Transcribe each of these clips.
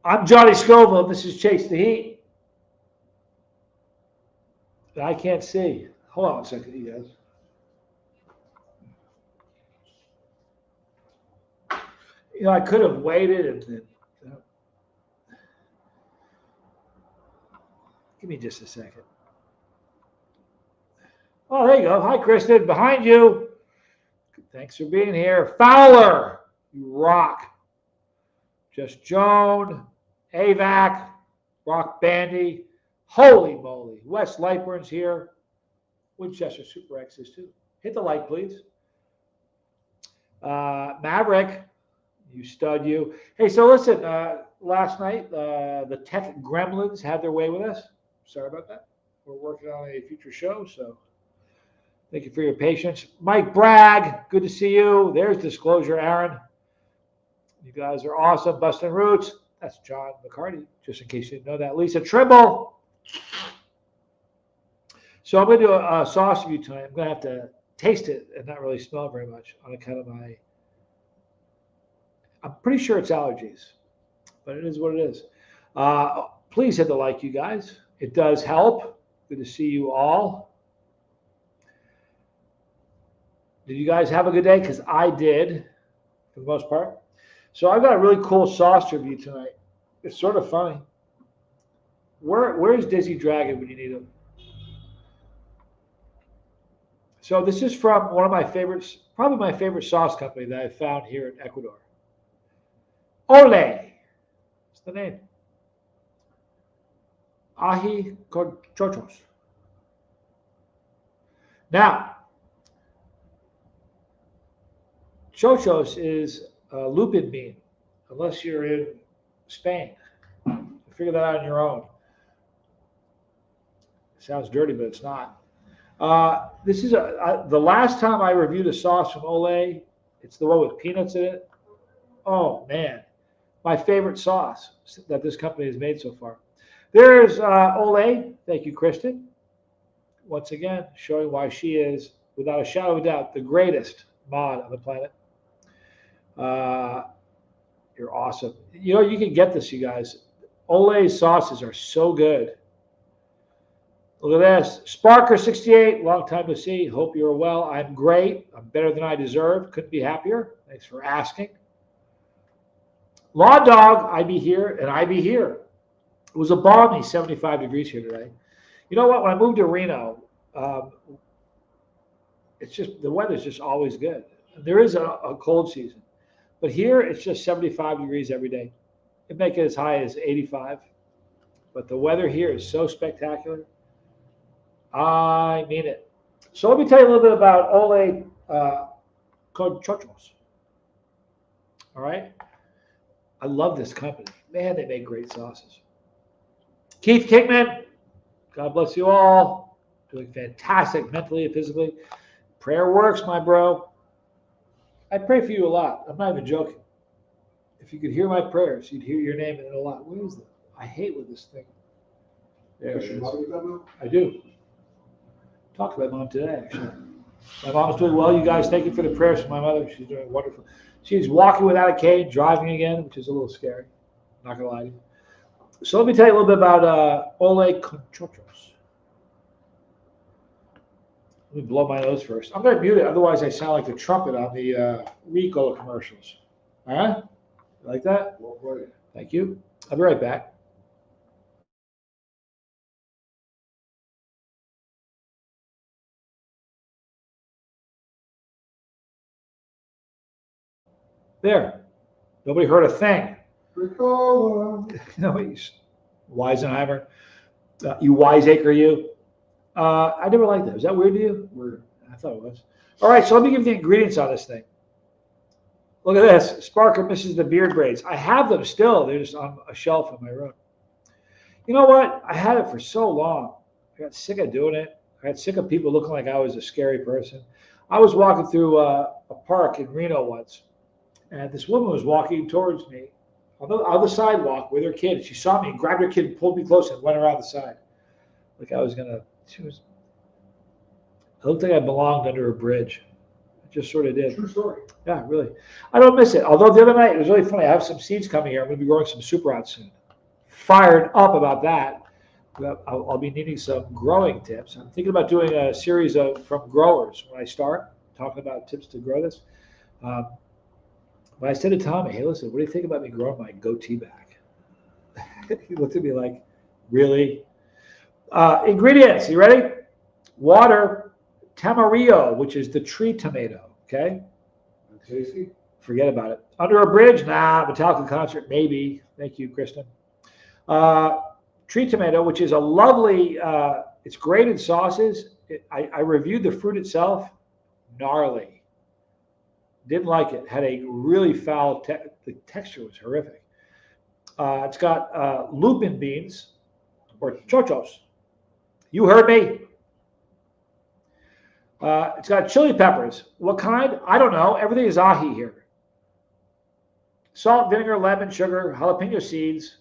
I'm Johnny Scoville. This is Chase the Heat. I can't see. Hold on a second, you guys. I could have waited and give me just a second. Oh, there you go. Hi, Kristen. Behind you. Thanks for being here. Fowler, you rock. Just Joan, AVAC, Rock Bandy. Holy moly. Wes Lightburn's here. Winchester Super X is too. Hit the like, please. Maverick, you stud, you. Hey, so listen, last night, the tech gremlins had their way with us. Sorry about that. We're working on a future show, so thank you for your patience. Mike Bragg, good to see you. There's Disclosure, Aaron. You guys are awesome. Bustin' Roots, that's John McCarty, just in case you didn't know that. Lisa Trimble. So I'm going to do a sauce review tonight. I'm going to have to taste it and not really smell very much on account of I'm pretty sure it's allergies, but it is what it is. Please hit the like, you guys. It does help. Good to see you all. Did you guys have a good day? Because I did, for the most part. So I've got a really cool sauce review tonight. It's sort of funny. Where's Dizzy Dragon when you need him? So this is from one of my favorites, probably my favorite sauce company that I found here in Ecuador. Ole. That's the name. Ají con Chochos. Now, Chochos is a lupin bean, unless you're in Spain. Figure that out on your own. It sounds dirty, but it's not. This is the last time I reviewed a sauce from Ole. It's the one with peanuts in it. Oh man, my favorite sauce that this company has made so far. There's Ole. Thank you, Kristen. Once again, showing why she is, without a shadow of a doubt, the greatest mod on the planet. You're awesome. You can get this, you guys. Ole's sauces are so good. Look at this. Sparker68, long time to see. Hope you're well. I'm great. I'm better than I deserve. Couldn't be happier. Thanks for asking. Law Dog, I be here, and I be here. It was a balmy 75 degrees here today. You know what? When I moved to Reno, it's just the weather's just always good. There is a cold season, but here it's just 75 degrees every day. It make it as high as 85, but the weather here is so spectacular. I mean it. So let me tell you a little bit about Ole con Chochos. All right. I love this company. Man, they make great sauces. Keith Kingman, God bless you all. Doing fantastic mentally and physically. Prayer works, my bro. I pray for you a lot. I'm not even joking. If you could hear my prayers, you'd hear your name in it a lot. What is that? I hate with this thing. There it is. I do. Talked to my mom today, actually. My mom's doing well. You guys, thank you for the prayers for my mother. She's doing wonderful. She's walking without a cane, driving again, which is a little scary. Not going to lie to you. So let me tell you a little bit about Ole con Chochos. Let me blow my nose first. I'm going to mute it, otherwise I sound like the trumpet on the Ricola commercials. All right? You like that? Well played. Thank you. I'll be right back. There. Nobody heard a thing. Ricola. No, Weisenheimer. You wiseacre, you. I never liked that. Is that weird to you? Weird. I thought it was. All right, so let me give you the ingredients on this thing. Look at this. Sparker misses the beard braids. I have them still. They're just on a shelf in my room. You know what? I had it for so long. I got sick of doing it. I got sick of people looking like I was a scary person. I was walking through a park in Reno once, and this woman was walking towards me on the sidewalk with her kid. She saw me, grabbed her kid, pulled me close, and went around the side. Like I was going to, it looked like I belonged under a bridge. Just sort of did. True story. Yeah, really. I don't miss it. Although the other night, it was really funny. I have some seeds coming here. I'm going to be growing some super rods soon. Fired up about that. I'll be needing some growing tips. I'm thinking about doing a series of from growers when I start, talking about tips to grow this. Um, but I said to Tommy, hey, listen, what do you think about me growing my goatee back? He looked at me like, really? Ingredients, you ready? Water, tamarillo, which is the tree tomato, okay? Tasty. Forget about it. Under a bridge? Nah. Metallica concert? Maybe. Thank you, Kristen. Tree tomato, which is a lovely, it's great in sauces. I reviewed the fruit itself. Gnarly. Didn't like it. Had a really foul, the texture was horrific. It's got lupin beans or chochos. You heard me. It's got chili peppers. What kind? I don't know. Everything is ahi here. Salt, vinegar, lemon, sugar, jalapeno seeds.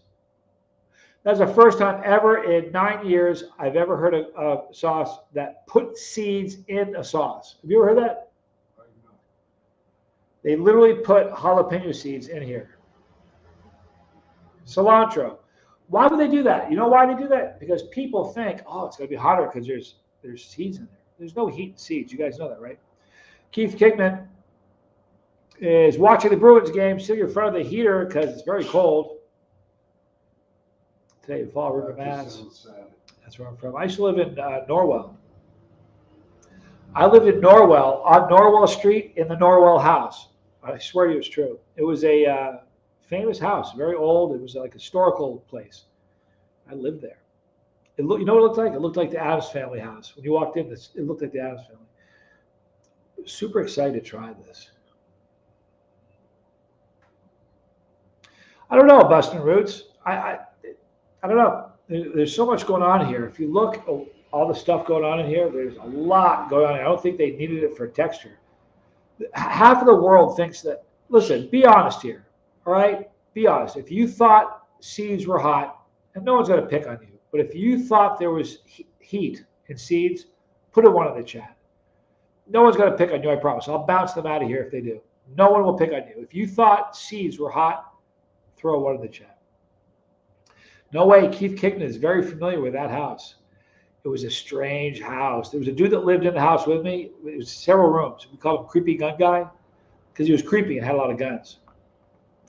That's the first time ever in 9 years I've ever heard of a sauce that put seeds in a sauce. Have you ever heard that? They literally put jalapeno seeds in here. Cilantro. Why would they do that? You know why they do that? Because people think, oh, it's going to be hotter because there's seeds in there. There's no heat in seeds. You guys know that, right? Keith Kickman is watching the Bruins game, sitting in front of the heater because it's very cold. Today in Fall River, Mass. That's where I'm from. I used to live in Norwell. I lived in Norwell, on Norwell Street, in the Norwell house. I swear to you it's true. It was a famous house, very old. It was like a historical place. I lived there. You know what it looked like? It looked like the Addams Family house. When you walked in, it looked like the Addams Family. Super excited to try this. I don't know, Bustin' Roots. I don't know. There's so much going on here. If you look at all the stuff going on in here, there's a lot going on. I don't think they needed it for texture. Half of the world thinks that, listen, be honest here, all right? Be honest. If you thought seeds were hot, and no one's going to pick on you, but if you thought there was heat in seeds, put a one in the chat. No one's going to pick on you, I promise. I'll bounce them out of here if they do. No one will pick on you. If you thought seeds were hot, throw a one in the chat. No way. Keith Kickman is very familiar with that house. It was a strange house. There was a dude that lived in the house with me. It was several rooms. We called him Creepy Gun Guy because he was creepy and had a lot of guns.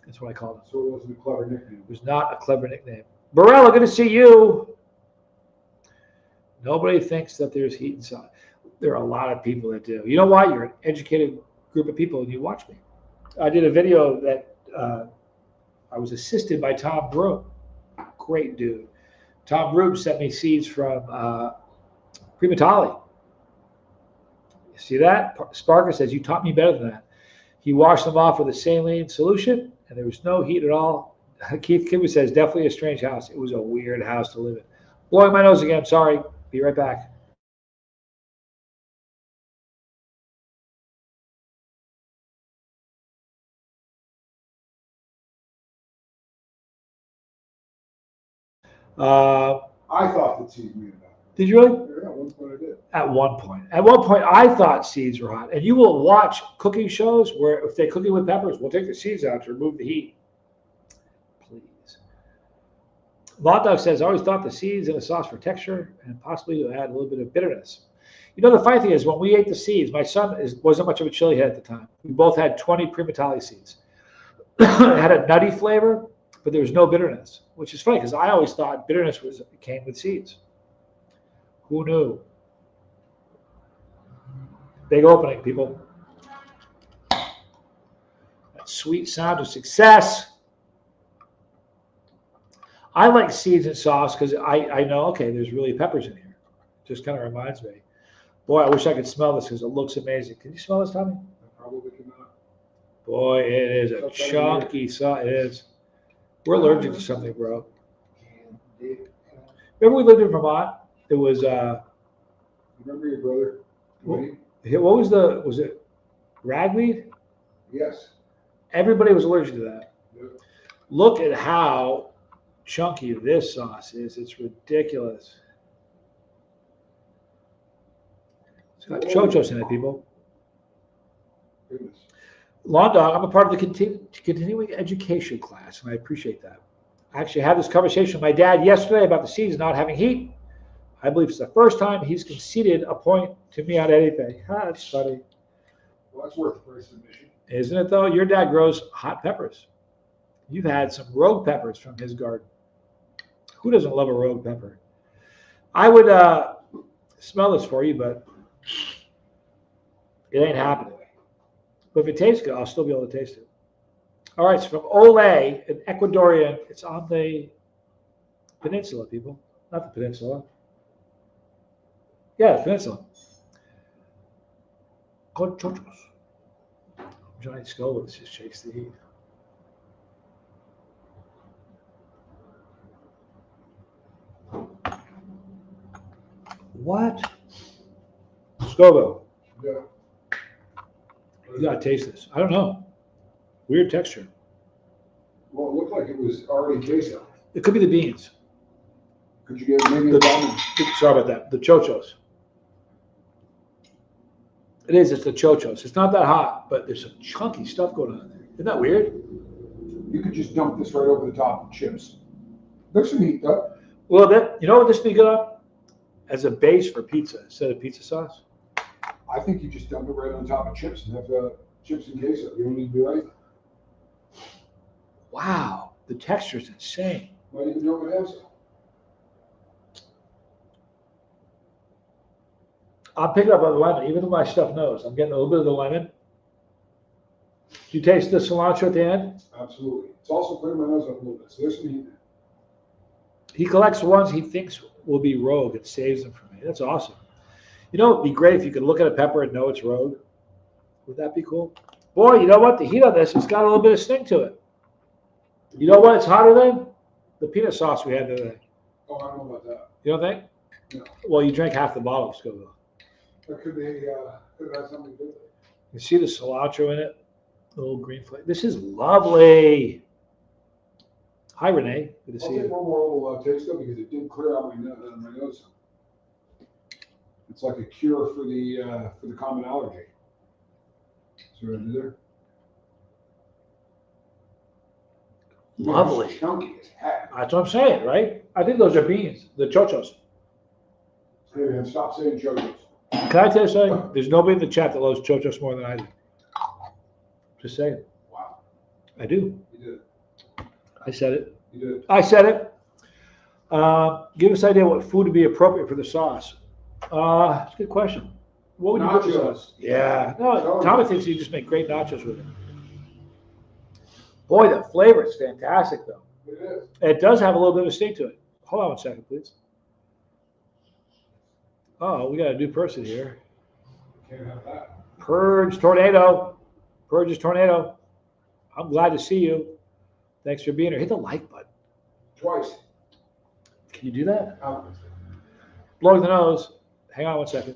That's what I called him. So it wasn't a clever nickname. It was not a clever nickname. Barella, good to see you. Nobody thinks that there's heat inside. There are a lot of people that do. You know why? You're an educated group of people and you watch me. I did a video that I was assisted by Tom Broom. Great dude. Tom Broom sent me seeds from Primatali. You see that? Sparker says, you taught me better than that. He washed them off with a saline solution, and there was no heat at all. Keith Kimber says, definitely a strange house. It was a weird house to live in. Blowing my nose again. Sorry. Be right back. I thought that seeds made it out. Did you really? Yeah, at one point I did. At one point. At one point, I thought seeds were hot. And you will watch cooking shows where if they're cooking with peppers, we'll take the seeds out to remove the heat. Please. Law Dog says, I always thought the seeds in a sauce for texture and possibly to add a little bit of bitterness. You know, the funny thing is, when we ate the seeds, my son wasn't much of a chili head at the time. We both had 20 Primatali seeds. It had a nutty flavor, but there was no bitterness, which is funny because I always thought bitterness came with seeds. Who knew? Big opening, people. That sweet sound of success. I like seeds and sauce because I know, okay, there's really peppers in here. Just kind of reminds me. Boy, I wish I could smell this because it looks amazing. Can you smell this, Tommy? I probably cannot. Boy, it is a chunky sauce. It is. We're allergic to something, bro. Remember we lived in Vermont? It was Remember your brother? what was it ragweed? Yes. Everybody was allergic to that. Yep. Look at how chunky this sauce is. It's ridiculous. It's got chochos in it, people. Goodness. Lawn Dog, I'm a part of the continuing education class, and I appreciate that. I actually had this conversation with my dad yesterday about the seeds not having heat. I believe it's the first time he's conceded a point to me on anything. That's funny. Well, that's worth the price of admission. Isn't it, though? Your dad grows hot peppers. You've had some rogue peppers from his garden. Who doesn't love a rogue pepper? I would smell this for you, but it ain't happening. But if it tastes good, I'll still be able to taste it. All right, it's from Ole, an Ecuadorian. It's on the peninsula, people. Not the peninsula. Yeah, the peninsula. Called Chochos. Giant skull with just shakes the heat. What? Scoville. Yeah. You gotta taste this. I don't know. Weird texture. Well, it looked like it was already queso. It could be the beans. Could you get maybe a diamond? Sorry about that. The Chochos. It is. It's the Chochos. It's not that hot, but there's some chunky stuff going on there. Isn't that weird? You could just dump this right over the top of chips. There's some heat though. Well, you know what this would be good on? As a base for pizza instead of pizza sauce. I think you just dump it right on top of chips and have chips and queso. You don't need to do anything. Wow, the texture is insane. Might even do it with ham. I'm picking up on the lemon, even though my stuff knows. I'm getting a little bit of the lemon. You taste the cilantro at the end? Absolutely. It's also putting my nose up a little bit, so there's some heat there. He collects ones he thinks will be rogue and saves them for me. That's awesome. You know, it'd be great if you could look at a pepper and know it's rogue. Would that be cool? Boy, you know what? The heat on this has got a little bit of sting to it. You know what? It's hotter than the peanut sauce we had today. Oh, I don't know about that. You don't think? No. Well, you drank half the bottle of Scoville. That could have something to do with it. You see the cilantro in it? A little green flavor. This is lovely. Hi, Renee. Good to I'll see take you. one more little taste though, because it did clear out my nose. It's like a cure for the common allergy. See what I did there? Lovely. It's chunky as heck. That's what I'm saying, right? I think those are beans, the Chochos. Hey man, stop saying Chochos. Can I tell you something? There's nobody in the chat that loves Chochos more than I do. Just saying. Wow. I do. You did. I said it. You did. I said it. Give us an idea what food would be appropriate for the sauce. That's a good question. What would you put in the Nachos. sauce? Yeah. No, Tommy thinks you just make great nachos with it. Boy, the flavor is fantastic, though. It is. It does have a little bit of sting to it. Hold on one second, please. Oh, we got a new person here. Can't have that. Purge Tornado. Purge's Tornado. I'm glad to see you. Thanks for being here. Hit the like button. Twice. Can you do that? Out. Blowing the nose. Hang on one second.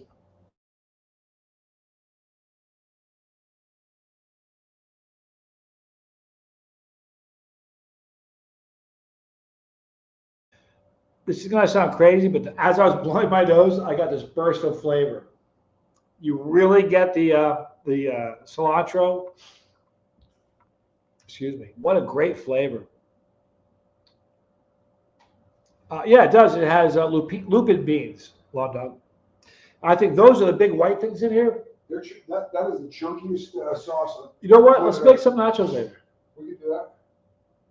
This is going to sound crazy, but as I was blowing my nose, I got this burst of flavor. You really get the cilantro. Excuse me. What a great flavor. Yeah, it does. It has lupin beans, Lawn Dog. I think those are the big white things in here. That is the chunkiest sauce. You know what? Let's make some nachos later. We can do that.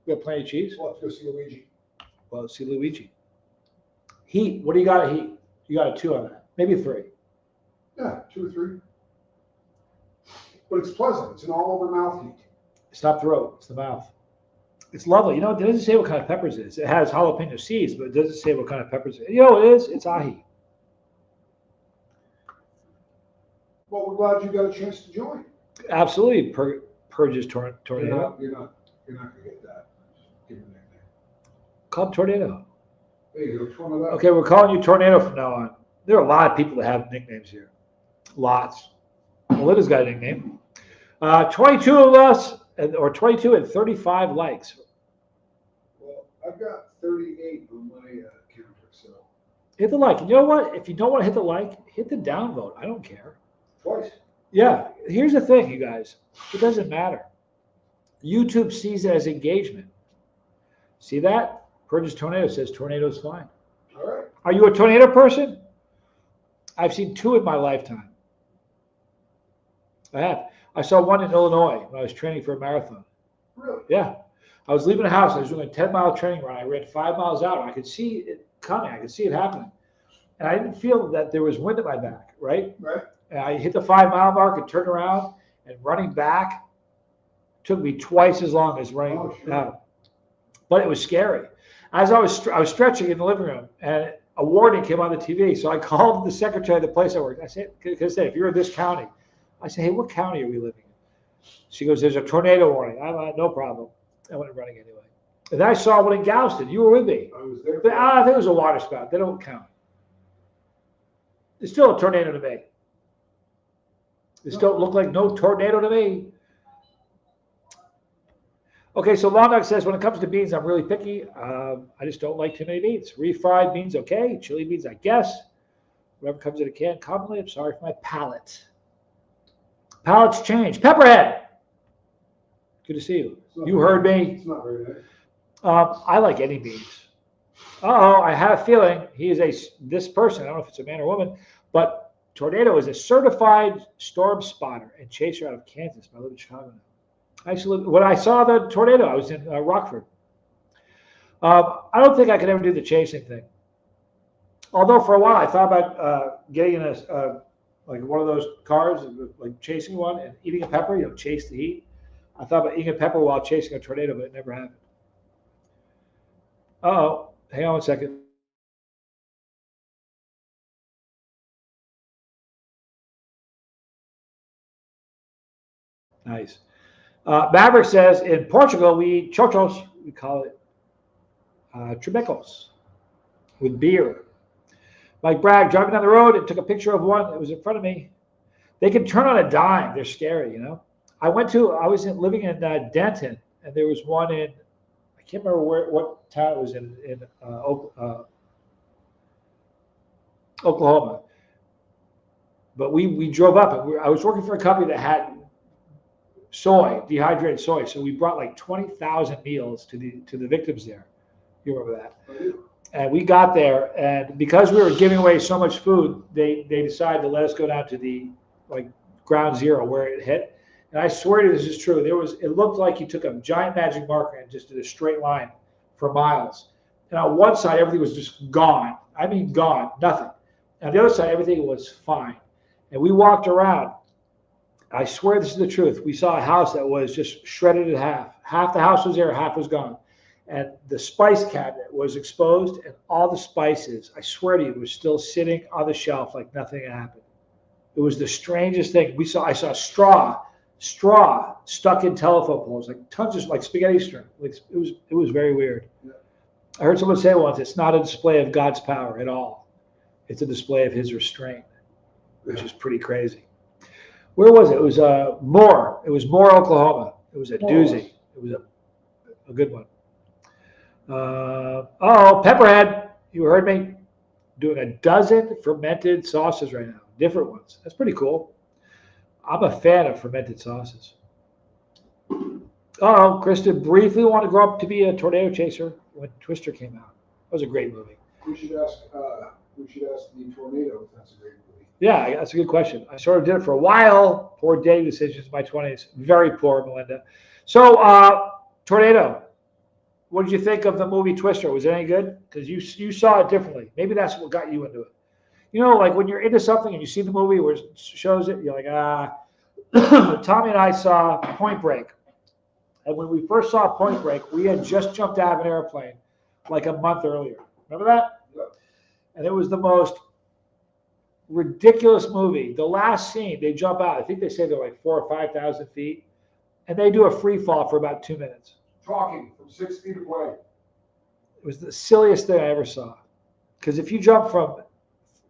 We got plenty of cheese. We'll have to go see Luigi. Well, let's see Luigi. Heat. What do you got at heat? You got a 2 on that. Maybe a 3. Yeah, 2 or 3. But it's pleasant. It's an all-over mouth heat. It's not throat. It's the mouth. It's lovely. You know, it doesn't say what kind of peppers it is. It has jalapeno seeds, but it doesn't say what kind of peppers it is. You know what it is? It's ahi. Well, we're glad you got a chance to join. Absolutely. Purge's Tornado. You're not going to get that. Just give it a nickname. Called Tornado. There you go. Which one of that? Okay, we're calling you Tornado from now on. There are a lot of people that have nicknames here. Lots. Melinda's got a nickname. 22 of us, or 22 and 35 likes. Well, I've got 38 on my counter, so. Hit the like. And you know what? If you don't want to hit the like, hit the downvote. I don't care. Twice. Yeah, here's the thing, you guys. It doesn't matter. YouTube sees it as engagement. See that? Purchase Tornado says tornado's fine. All right. Are you a tornado person? I've seen two in my lifetime. I have. I saw one in Illinois when I was training for a marathon. Really? Yeah. I was leaving the house. I was doing a 10-mile training run. I ran 5 miles out. I could see it coming. I could see it happening. And I didn't feel that there was wind at my back, right? Right. And I hit the 5 mile mark and turned around, and running back took me twice as long as running out. But it was scary. As I was stretching in the living room, and a warning came on the TV. So I called the secretary of the place I worked. I said, if you're in this county, I said, hey, what county are we living in? She goes, there's a tornado warning. I'm like, no problem. I went running anyway. And then I saw one in Galveston. You were with me. I was there. But, I think it was a water spout. They don't count. It's still a tornado to me. It still look like no tornado to me. Okay, so Long Dog says, when it comes to beans, I'm really picky. I just don't like too many beans. Refried beans, okay. Chili beans, I guess. Whatever comes in a can. Commonly, I'm sorry for my palate. Palates change. Pepperhead. Good to see you. You heard me. It's not very nice. I like any beans. Uh-oh, I had a feeling he is this person, I don't know if it's a man or woman, but Tornado is a certified storm spotter and chaser out of Kansas. I live in Chicago now. When I saw the tornado, I was in Rockford. I don't think I could ever do the chasing thing. Although for a while I thought about getting in like one of those cars, like chasing one and eating a pepper, chase the heat. I thought about eating a pepper while chasing a tornado, but it never happened. Uh-oh, hang on one second. Nice. Maverick says, in Portugal, we eat chochos. We call it trebecos with beer. Mike Bragg, driving down the road and took a picture of one that was in front of me. They can turn on a dime. They're scary, I was living in Denton, and there was one in, I can't remember what town it was in Oklahoma. But we drove up, and I was working for a company that had dehydrated soy. So we brought like 20,000 meals to the victims there. You remember that? And we got there, and because we were giving away so much food, they decided to let us go down to the ground zero where it hit. And I swear to you, this is true. It looked like you took a giant magic marker and just did a straight line for miles. And on one side, everything was just gone. I mean, gone, nothing. On the other side, everything was fine. And we walked around. I swear this is the truth. We saw a house that was just shredded in half. Half the house was there, half was gone. And the spice cabinet was exposed, and all the spices, I swear to you, were still sitting on the shelf like nothing had happened. It was the strangest thing. I saw straw stuck in telephone poles, like tons of spaghetti string. It was very weird. Yeah. I heard someone say once, it's not a display of God's power at all. It's a display of his restraint, which is pretty crazy. Where was it? It was Moore. It was Moore, Oklahoma. It was a doozy. It was a good one. Pepperhead. You heard me. Doing a dozen fermented sauces right now. Different ones. That's pretty cool. I'm a fan of fermented sauces. Krista briefly wanted to grow up to be a tornado chaser when Twister came out. That was a great movie. We should ask the tornado if that's a great movie. Yeah, that's a good question. I sort of did it for a while. Poor dating decisions in my 20s. Very poor, Melinda. So, Tornado, what did you think of the movie Twister? Was it any good? Because you saw it differently. Maybe that's what got you into it. Like when you're into something and you see the movie where it shows it, you're like, Tommy and I saw Point Break. And when we first saw Point Break, we had just jumped out of an airplane like a month earlier. Remember that? Yep. And it was the most ridiculous movie. The last scene, they jump out. I think they say they're like 4,000 or 5,000 feet, and they do a free fall for about 2 minutes. Talking from 6 feet away. It was the silliest thing I ever saw. Because if you jump from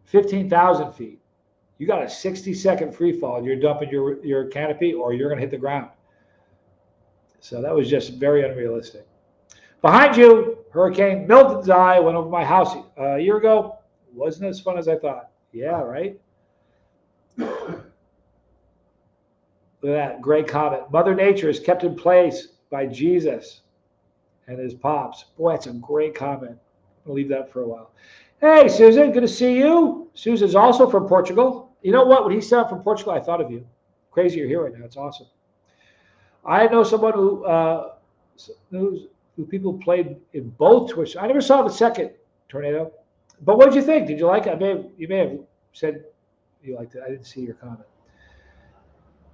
15,000 feet, you got a 60-second free fall, and you're dumping your canopy, or you're going to hit the ground. So that was just very unrealistic. Behind you, Hurricane Milton's Eye went over my house a year ago. It wasn't as fun as I thought. Yeah, right? Look at that. Great comment. Mother Nature is kept in place by Jesus and his pops. Boy, that's a great comment. I'll leave that for a while. Hey, Susan, good to see you. Susan's also from Portugal. You know what? When he said I'm from Portugal, I thought of you. Crazy you're here right now. It's awesome. I know someone who people played in both Twitch. I never saw the second Tornado. But what did you think? Did you like it? You may have said you liked it. I didn't see your comment.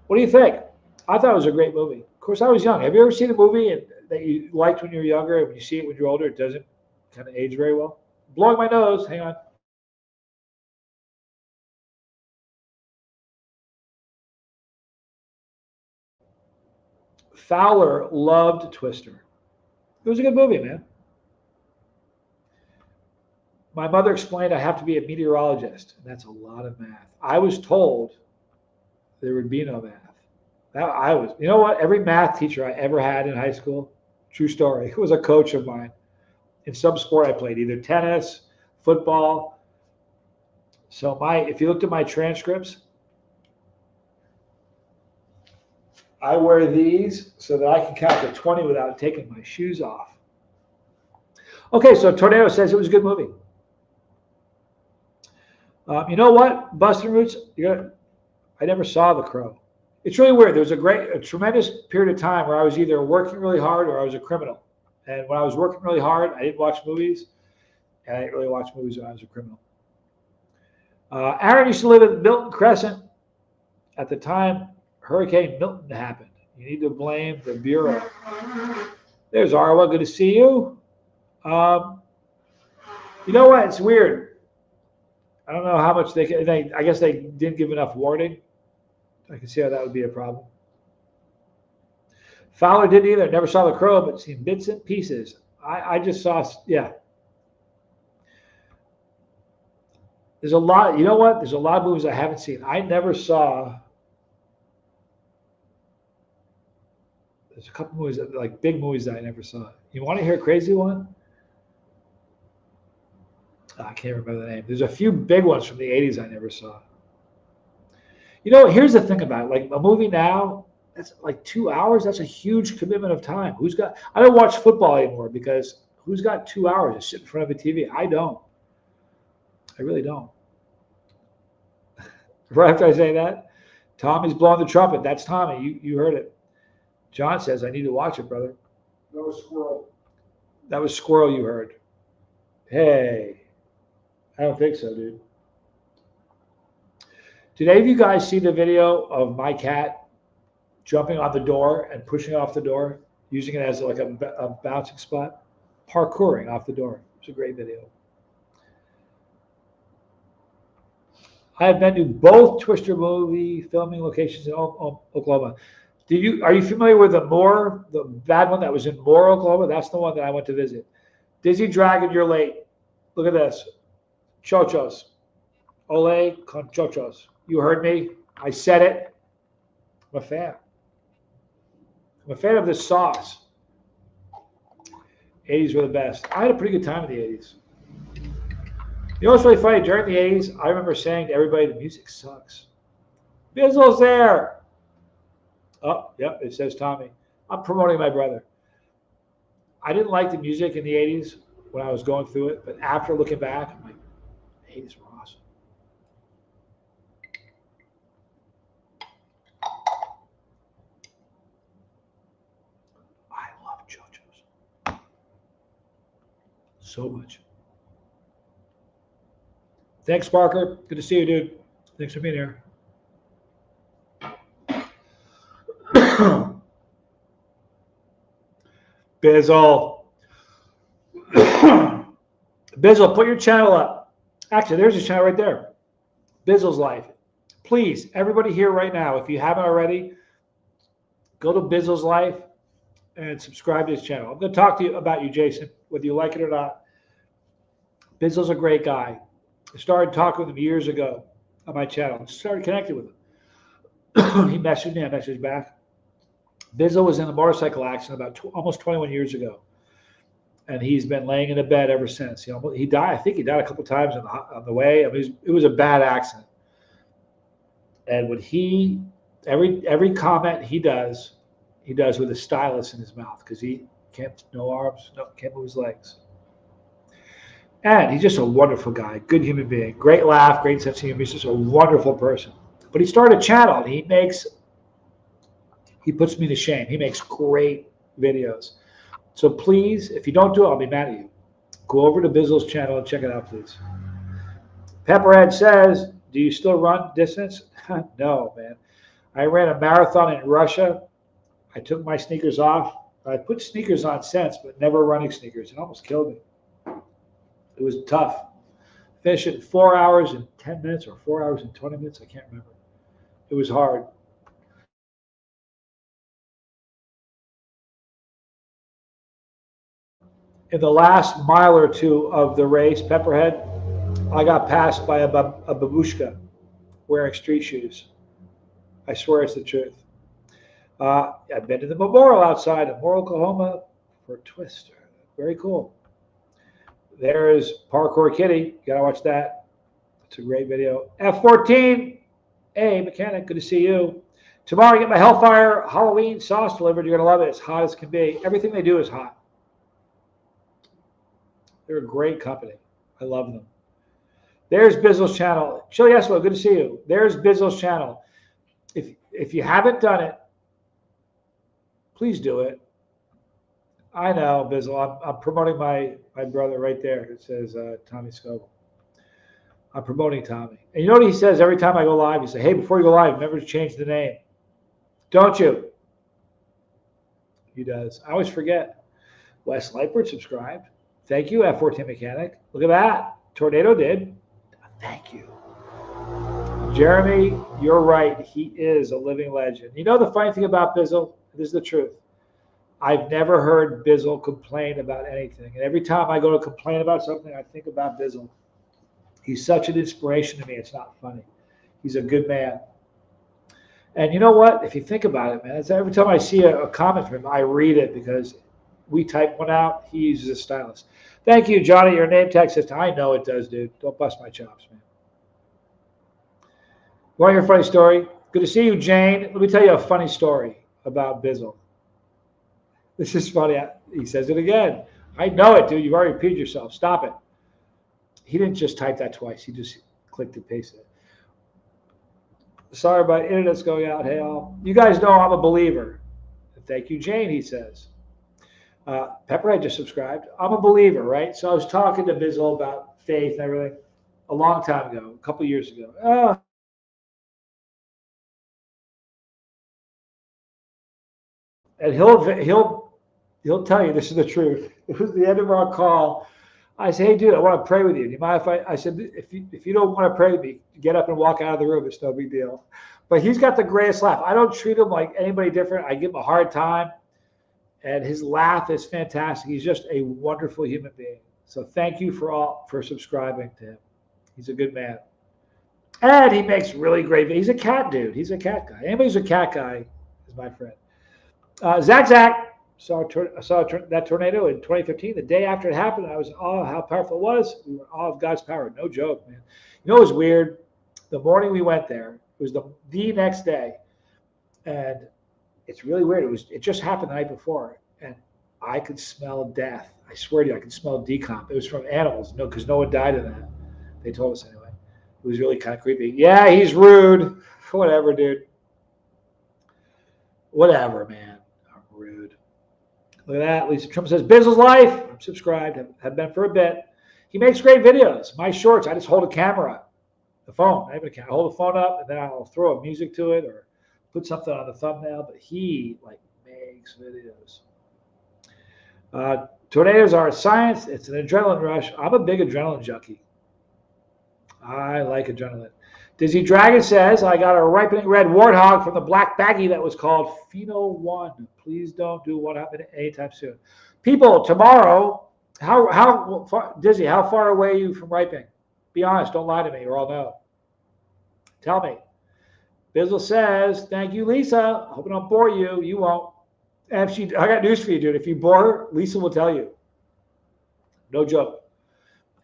What do you think? I thought it was a great movie. Of course, I was young. Have you ever seen a movie that you liked when you were younger, and when you see it when you're older, it doesn't kind of age very well? Blowing my nose. Hang on. Fowler loved Twister. It was a good movie, man. My mother explained I have to be a meteorologist, and that's a lot of math. I was told there would be no math. You know what? Every math teacher I ever had in high school, true story, was a coach of mine in some sport I played, either tennis, football. So if you looked at my transcripts, I wear these so that I can count to 20 without taking my shoes off. Okay, so Tornado says it was a good movie. You know what, Bustin' Roots? I never saw The Crow. It's really weird. There was a tremendous period of time where I was either working really hard or I was a criminal. And when I was working really hard, I didn't watch movies, and I didn't really watch movies when I was a criminal. Aaron used to live in Milton Crescent. At the time Hurricane Milton happened. You need to blame the Bureau. There's Arwa. Good to see you. You know what? It's weird. I don't know how much I guess they didn't give enough warning. I can see how that would be a problem. Fowler didn't either. Never saw The Crow, but seen bits and pieces. I just saw, yeah. There's a lot, you know what? There's a lot of movies I haven't seen. I never saw, there's a couple movies, like big movies that I never saw. You want to hear a crazy one? I can't remember the name. There's a few big ones from the 80s I never saw. You know, here's the thing about it. Like a movie now, that's like 2 hours. That's a huge commitment of time. I don't watch football anymore because who's got 2 hours to sit in front of a TV? I don't. I really don't. Right after I say that, Tommy's blowing the trumpet. That's Tommy. You heard it. John says, I need to watch it, brother. That was Squirrel. That was Squirrel you heard. Hey, I don't think so, dude. Did any of you guys see the video of my cat jumping on the door and pushing off the door, using it as like a bouncing spot? Parkouring off the door. It's a great video. I have been to both Twister movie filming locations in Oklahoma. Are you familiar with the bad one that was in Moore, Oklahoma? That's the one that I went to visit. Disney Dragon, you're late. Look at this. Chochos. Ole con Chochos. You heard me. I said it. I'm a fan. I'm a fan of this sauce. 80s were the best. I had a pretty good time in the 80s. You know what's really funny? During the 80s, I remember saying to everybody, the music sucks. Bizzle's there. Oh, yep, it says Tommy. I'm promoting my brother. I didn't like the music in the 80s when I was going through it, but after looking back, I'm like, the 80s were awesome. I love Chochos. So much. Thanks, Parker. Good to see you, dude. Thanks for being here. Bizzle. Bizzle, put your channel up. Actually, there's a channel right there. Bizzle's Life. Please, everybody here right now, if you haven't already, go to Bizzle's Life and subscribe to his channel. I'm going to talk to you about you, Jason, whether you like it or not. Bizzle's a great guy. I started talking with him years ago on my channel. Started connecting with him. He messaged me. I messaged back. Bizzle was in a motorcycle accident about almost 21 years ago, and he's been laying in a bed ever since. He died. I think he died a couple of times on the way. I mean, it was a bad accident. And when he Every comment he does with a stylus in his mouth because he can't, no arms, no, can't move his legs. And he's just a wonderful guy, good human being, great laugh, great sense of humor. He's just a wonderful person. But he started a channel and he puts me to shame. He makes great videos. So please, if you don't do it, I'll be mad at you. Go over to Bizzle's channel and check it out, please. Pepperhead says, do you still run distance? No, man. I ran a marathon in Russia. I took my sneakers off. I put sneakers on since, but never running sneakers. It almost killed me. It was tough. Finished it in 4 hours and 10 minutes or 4 hours and 20 minutes. I can't remember. It was hard. In the last mile or two of the race, Pepperhead, I got passed by a babushka wearing street shoes. I swear it's the truth. I've been to the memorial outside of Moore, Oklahoma for a Twister. Very cool. There's Parkour Kitty. You got to watch that. It's a great video. F14. Hey, mechanic, good to see you. Tomorrow I get my Hellfire Halloween sauce delivered. You're going to love it. It's hot as can be. Everything they do is hot. They're a great company. I love them. There's Bizzle's channel. Chili Espo, good to see you. There's Bizzle's channel. If you haven't done it, please do it. I know, Bizzle. I'm promoting my brother right there. It says Tommy Scoble. I'm promoting Tommy. And you know what he says every time I go live? He says, hey, before you go live, remember to change the name. Don't you? He does. I always forget. Wes Lightbird subscribed. Thank you, F14 Mechanic. Look at that. Tornado did. Thank you. Jeremy, you're right. He is a living legend. You know the funny thing about Bizzle? This is the truth. I've never heard Bizzle complain about anything. And every time I go to complain about something, I think about Bizzle. He's such an inspiration to me. It's not funny. He's a good man. And you know what? If you think about it, man, it's every time I see a comment from him, I read it because we type one out. He uses a stylus. Thank you, Johnny. Your name tag says, I know it does, dude. Don't bust my chops, man. Want to hear a funny story? Good to see you, Jane. Let me tell you a funny story about Bizzle. This is funny. He says it again. I know it, dude. You've already repeated yourself. Stop it. He didn't just type that twice. He just clicked and pasted it. Sorry about internet's going out. Hey, all. You guys know I'm a believer. Thank you, Jane, he says. Pepperhead just subscribed. I'm a believer, right? So I was talking to Bizzle about faith and everything a long time ago, a couple years ago. And he'll tell you this is the truth. It was the end of our call. I said, hey, dude, I want to pray with you. Do you mind if I said, if you don't want to pray with me, get up and walk out of the room. It's no big deal. But he's got the greatest laugh. I don't treat him like anybody different. I give him a hard time. And his laugh is fantastic. He's just a wonderful human being. So thank you for subscribing to him. He's a good man. And he makes really great videos. He's a cat dude. He's a cat guy. Anybody who's a cat guy is my friend. Zach saw that tornado in 2015. The day after it happened, I was in awe of how powerful it was. We were in awe of God's power. No joke, man. You know what was weird? The morning we went there, it was the next day. And it's really weird. It just happened the night before. And I could smell death. I swear to you, I could smell decomp. It was from animals. No, because no one died in that. They told us anyway. It was really kind of creepy. Yeah, he's rude. Whatever, dude. Whatever, man. I'm rude. Look at that. Lisa Trump says, Bizzle's Life. I'm subscribed. Have been for a bit. He makes great videos. My shorts, I just hold a camera. The phone. I hold the phone up, and then I'll throw a music to it or put something on the thumbnail. But he, makes videos. Tornadoes are a science. It's an adrenaline rush. I'm a big adrenaline junkie. I like adrenaline. Dizzy Dragon says, I got a ripening red warthog from the black baggie that was called Pheno 1. Please don't do one anytime soon. People, tomorrow, how far, Dizzy, how far away are you from ripening? Be honest. Don't lie to me or I'll know. Tell me. Bizzle says, thank you, Lisa. I hope I don't bore you. You won't. And I got news for you, dude. If you bore her, Lisa will tell you. No joke.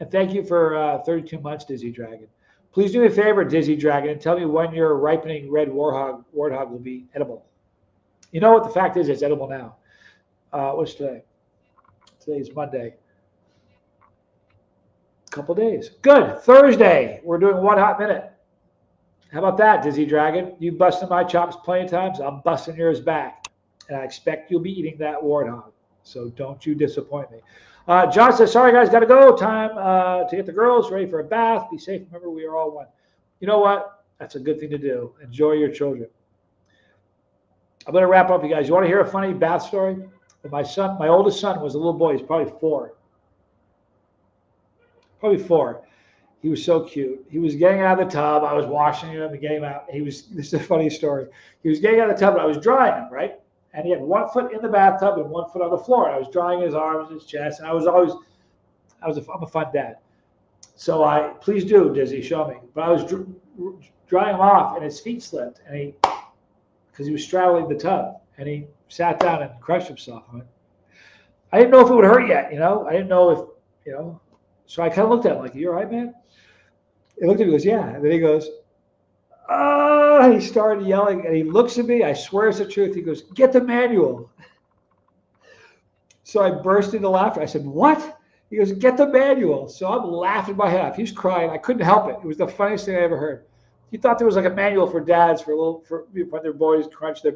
And thank you for 32 months, Dizzy Dragon. Please do me a favor, Dizzy Dragon, and tell me when your ripening red warthog will be edible. You know what the fact is? It's edible now. What's today? Today's Monday. A couple days. Good. Thursday. We're doing 1 hot minute. How about that, Dizzy Dragon? You busted my chops plenty of times. I'm busting yours back. And I expect you'll be eating that warthog. So don't you disappoint me. John says, sorry, guys, got to go. Time to get the girls ready for a bath. Be safe. Remember, we are all one. You know what? That's a good thing to do. Enjoy your children. I'm going to wrap up, you guys. You want to hear a funny bath story? My oldest son was a little boy. He's probably 4. Probably 4. He was so cute. He was getting out of the tub. I was washing him and getting him out. This is a funny story. He was getting out of the tub and I was drying him, right? And he had 1 foot in the bathtub and 1 foot on the floor. And I was drying his arms and his chest. And I'm a fun dad. So please do, Dizzy, show me. But I was drying him off and his feet slipped. And because he was straddling the tub. And he sat down and crushed himself on it. I didn't know if it would hurt yet, I didn't know if, So I kind of looked at him like, you all right, man? He looked at me and goes, yeah. And then he goes, he started yelling. And he looks at me. I swear it's the truth. He goes, get the manual. So I burst into laughter. I said, what? He goes, get the manual. So I'm laughing my head off. He's crying. I couldn't help it. It was the funniest thing I ever heard. He thought there was like a manual for dads for when their boys crunch their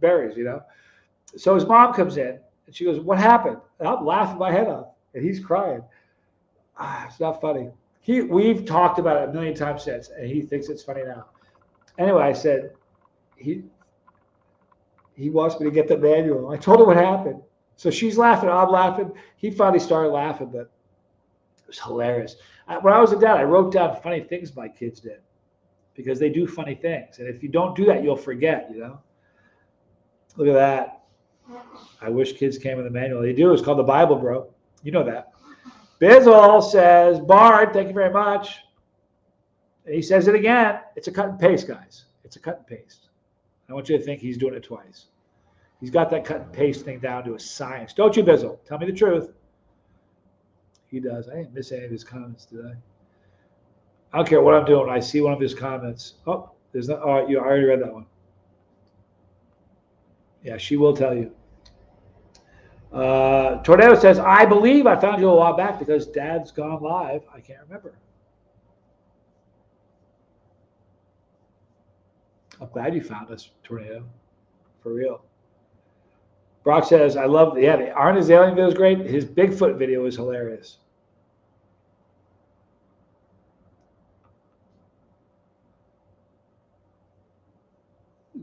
berries, So his mom comes in and she goes, what happened? And I'm laughing my head off. And he's crying. It's not funny. We've talked about it a million times since, and he thinks it's funny now. Anyway, I said, he wants me to get the manual. I told her what happened. So she's laughing, I'm laughing. He finally started laughing, but it was hilarious. When I was a dad, I wrote down funny things my kids did because they do funny things. And if you don't do that, you'll forget, Look at that. I wish kids came with the manual. They do. It's called the Bible, bro. You know that. Bizzle says, Bard, thank you very much. And he says it again. It's a cut and paste, guys. It's a cut and paste. I want you to think he's doing it twice. He's got that cut and paste thing down to a science. Don't you, Bizzle? Tell me the truth. He does. I didn't miss any of his comments, did I don't care what I'm doing. I see one of his comments. Oh, there's not. Oh, I already read that one. Yeah, she will tell you. Tornado says, I believe I found you a while back because Dad's gone live. I can't remember. I'm glad you found us, Tornado. For real. Brock says, I love, the Arn His Alien video is great. His Bigfoot video is hilarious.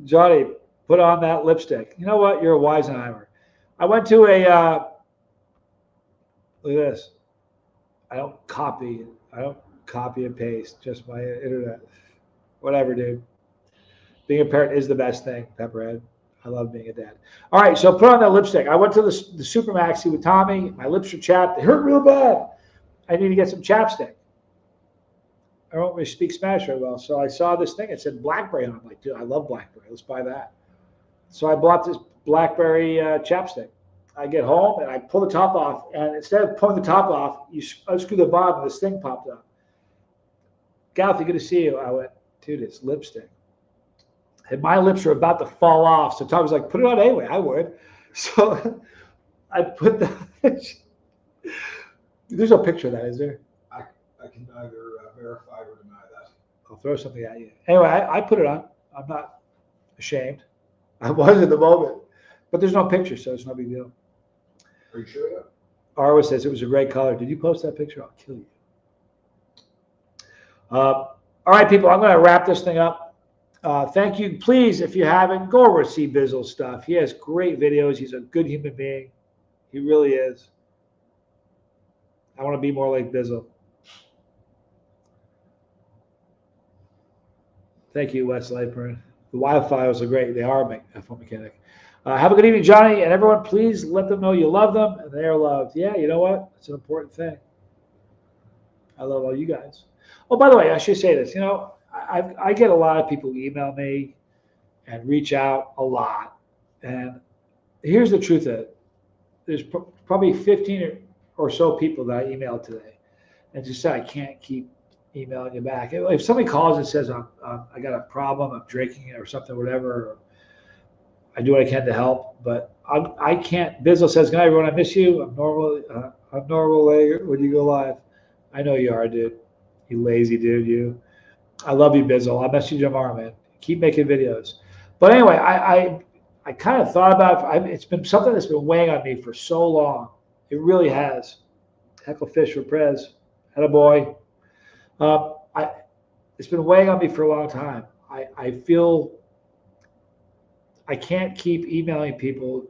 Johnny, put on that lipstick. You know what? You're a Weisenheimer. I went to look at this. I don't copy and paste, just my internet. Whatever, dude. Being a parent is the best thing, Pepperhead. I love being a dad. All right, so put on that lipstick. I went to the Supermaxi with Tommy. My lips are chapped. They hurt real bad. I need to get some chapstick. I don't really speak Spanish very well, so I saw this thing. It said blackberry on it. I'm like, dude, I love blackberry. Let's buy that. So I bought this blackberry chapstick. I get home and I pull the top off, and instead of pulling the top off, you unscrew the bottom, and this thing popped up. Galthy, good to see you. I went, dude, it's lipstick. And my lips are about to fall off. So Tom was like, put it on anyway. I would. So I put the. There's no picture of that, is there? I can neither verify or deny that. I'll throw something at you. Anyway, I put it on. I'm not ashamed. I was in the moment. But there's no picture, so it's no big deal. Are you sure of that? Arwa says it was a great color. Did you post that picture? I'll kill you. All right, people, I'm going to wrap this thing up. Thank you. Please, if you haven't, go over and see Bizzle's stuff. He has great videos. He's a good human being. He really is. I want to be more like Bizzle. Thank you, Wes Lightburn. The wildfires are great. They are a F1 mechanic. Have a good evening, Johnny. And everyone, please let them know you love them and they are loved. Yeah, you know what? It's an important thing. I love all you guys. Oh, by the way, I should say this. I get a lot of people who email me and reach out a lot. And here's the truth of it. There's probably 15 or so people that I emailed today and just said I can't keep emailing you back. If somebody calls and says I got a problem, I'm drinking or something, whatever, I do what I can to help. But I can't. Bizzle says, "Good night, everyone. I miss you. I'm normal later when you go live." I know you are, dude. You lazy dude. You. I love you, Bizzle. I'll message you tomorrow, man. Keep making videos. But anyway, I kind of thought about it. It's been something that's been weighing on me for so long. It really has. Heckle fish for Prez. Had a boy. I It's been weighing on me for a long time. I feel I can't keep emailing people.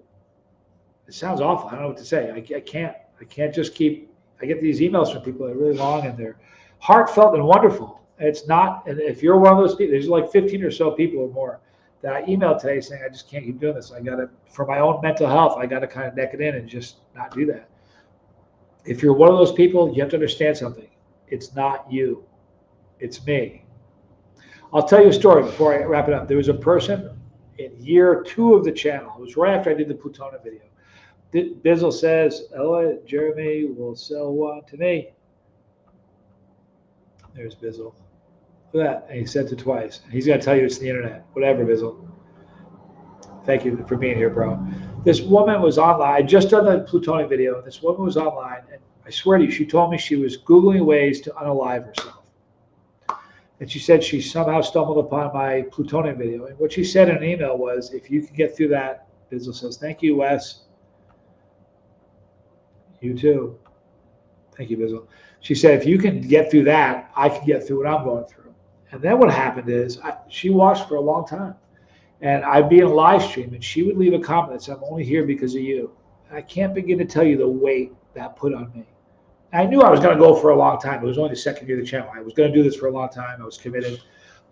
It sounds awful. I don't know what to say. I can't. I can't just keep. I get these emails from people that are really long and they're heartfelt and wonderful. It's not. And if you're one of those people, there's like 15 or so people or more that I emailed today saying I just can't keep doing this. I got to, for my own mental health, I got to kind of neck it in and just not do that. If you're one of those people, you have to understand something. It's not you. It's me. I'll tell you a story before I wrap it up. There was a person in year 2 of the channel. It was right after I did the Plutona video. Bizzle says, "Ella, Jeremy will sell one to me." There's Bizzle. Look at that. And he sent it twice. He's going to tell you it's the internet. Whatever, Bizzle. Thank you for being here, bro. This woman was online. I just done the Plutonic video. And this woman was online. And I swear to you, she told me she was Googling ways to unalive herself. And she said she somehow stumbled upon my plutonium video. And what she said in an email was, if you can get through that, Bizzle says, "Thank you, Wes." You too. Thank you, Bizzle. She said, if you can get through that, I can get through what I'm going through. And then what happened is she watched for a long time. And I'd be in a live stream and she would leave a comment that said, "I'm only here because of you." And I can't begin to tell you the weight that put on me. I knew I was going to go for a long time. It was only the second year of the channel. I was going to do this for a long time. I was committed.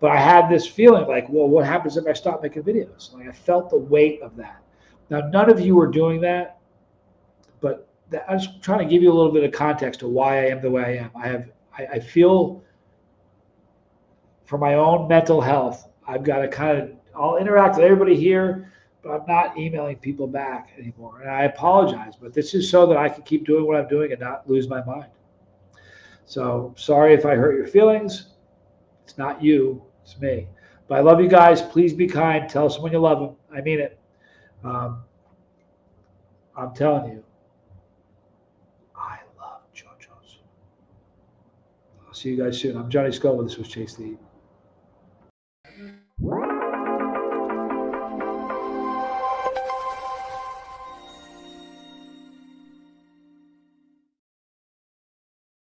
But I had this feeling like, well, what happens if I stop making videos? Like I felt the weight of that. Now, none of you are doing that, but I was trying to give you a little bit of context to why I am the way I am. I feel for my own mental health, I've got to I'll interact with everybody here, but I'm not emailing people back anymore. And I apologize, but this is so that I can keep doing what I'm doing and not lose my mind. So sorry if I hurt your feelings. It's not you, it's me. But I love you guys. Please be kind. Tell someone you love them. I mean it. Um, I'm telling you, I love Chochos. I'll see you guys soon. I'm Johnny Scoble. This was Chase the Eat.